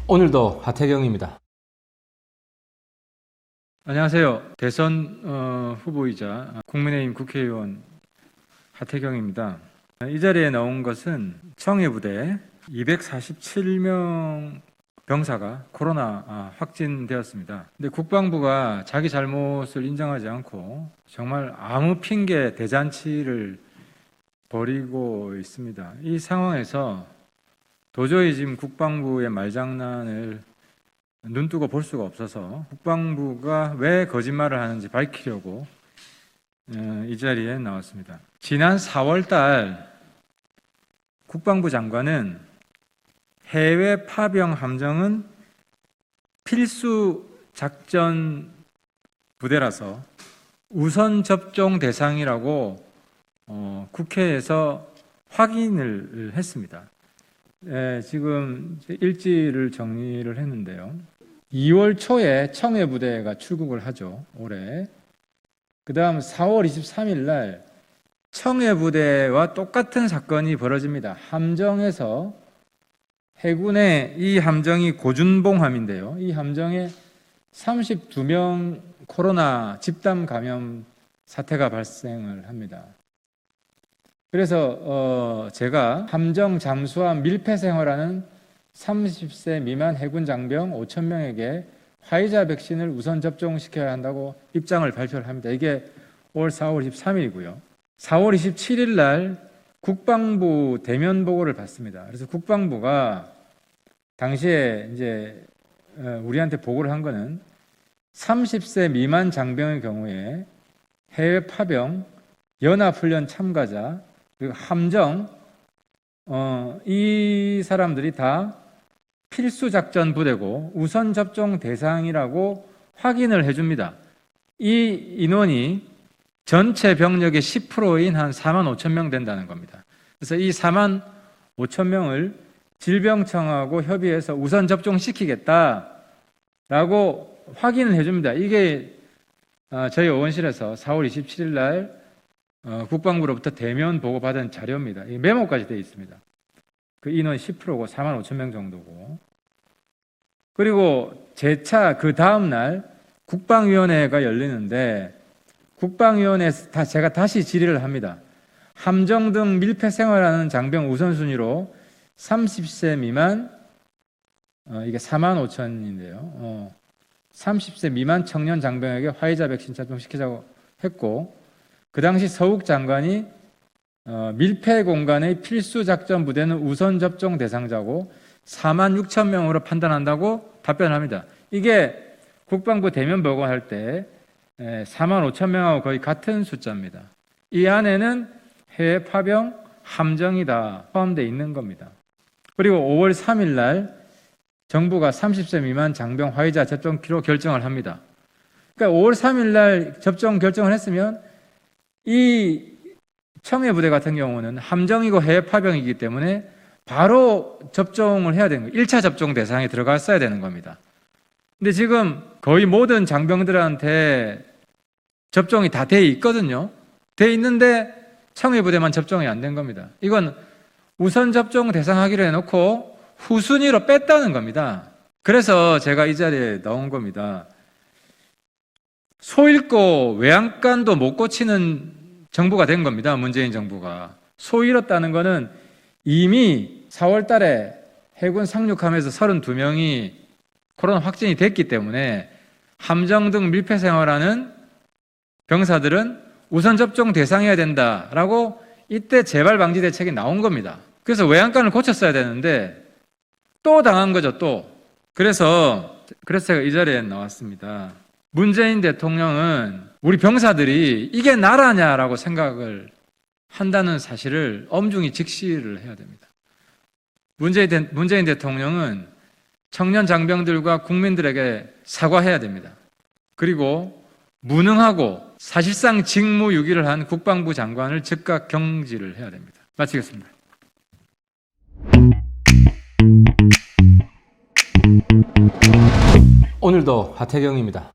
오늘도 하태경입니다. 안녕하세요. 대선 후보이자 국민의힘 국회의원 하태경입니다. 이 자리에 나온 것은 청해부대 247명 병사가 코로나 확진되었습니다. 근데 국방부가 자기 잘못을 인정하지 않고 정말 아무 핑계 대잔치를 벌이고 있습니다. 이 상황에서 도저히 지금 국방부의 말장난을 눈뜨고 볼 수가 없어서 국방부가 왜 거짓말을 하는지 밝히려고 이 자리에 나왔습니다. 지난 4월 달 국방부 장관은 해외 파병 함정은 필수 작전 부대라서 우선 접종 대상이라고 국회에서 확인을 했습니다. 지금 일지를 정리를 했는데요. 2월 초에 청해부대가 출국을 하죠. 올해. 그 다음 4월 23일 날 청해부대와 똑같은 사건이 벌어집니다. 함정에서 해군의 이 함정이 고준봉함인데요. 이 함정에 32명 코로나 집단 감염 사태가 발생을 합니다. 그래서 제가 함정 잠수함 밀폐 생활하는 30세 미만 해군 장병 5천 명에게 화이자 백신을 우선 접종시켜야 한다고 입장을 발표를 합니다. 이게 올 4월 23일이고요. 4월 27일 날 국방부 대면 보고를 받습니다. 그래서 국방부가 당시에 이제 우리한테 보고를 한 거는 30세 미만 장병의 경우에 해외 파병, 연합훈련 참가자, 그리고 함정, 이 사람들이 다 필수 작전 부대고 우선 접종 대상이라고 확인을 해줍니다. 이 인원이 전체 병력의 10%인 한 4만 5천 명 된다는 겁니다. 그래서 이 4만 5천 명을 질병청하고 협의해서 우선 접종시키겠다라고 확인을 해줍니다. 이게 저희 의원실에서 4월 27일 날 국방부로부터 대면 보고받은 자료입니다. 이 메모까지 되어 있습니다. 그 인원 10%고 4만 5천 명 정도고. 그리고 재차 그 다음 날 국방위원회가 열리는데 국방위원회에서 제가 다시 질의를 합니다. 함정 등 밀폐 생활하는 장병 우선순위로 30세 미만 이게 4만 5천인데요. 30세 미만 청년 장병에게 화이자 백신 접종시키자고 했고 그 당시 서욱 장관이 밀폐 공간의 필수 작전 부대는 우선 접종 대상자고 4만 6천 명으로 판단한다고 답변합니다. 이게 국방부 대면 보고할 때 4만 5천 명하고 거의 같은 숫자입니다. 이 안에는 해외 파병, 함정이다 포함되어 있는 겁니다. 그리고 5월 3일 날 정부가 30세 미만 장병 화이자 접종키로 결정을 합니다. 그러니까 5월 3일 날 접종 결정을 했으면 이 청해부대 같은 경우는 함정이고 해외 파병이기 때문에 바로 접종을 해야 되는 거예요. 1차 접종 대상에 들어갔어야 되는 겁니다. 근데 지금 거의 모든 장병들한테 접종이 다 돼 있거든요. 돼 있는데 청해부대만 접종이 안 된 겁니다. 이건 우선 접종 대상 하기로 해놓고 후순위로 뺐다는 겁니다. 그래서 제가 이 자리에 나온 겁니다. 소 잃고 외양간도 못 고치는 정부가 된 겁니다. 문재인 정부가. 소 잃었다는 거는 이미 4월 달에 해군 상륙함에서 32명이 코로나 확진이 됐기 때문에 함정 등 밀폐 생활하는 병사들은 우선 접종 대상이어야 된다라고 이때 재발 방지 대책이 나온 겁니다. 그래서 외양간을 고쳤어야 되는데 또 당한 거죠, 또. 그래서 제가 이 자리에 나왔습니다. 문재인 대통령은 우리 병사들이 이게 나라냐라고 생각을 한다는 사실을 엄중히 직시를 해야 됩니다. 문재인 대통령은 청년 장병들과 국민들에게 사과해야 됩니다. 그리고 무능하고 사실상 직무유기를 한 국방부 장관을 즉각 경질을 해야 됩니다. 마치겠습니다. 오늘도 하태경입니다.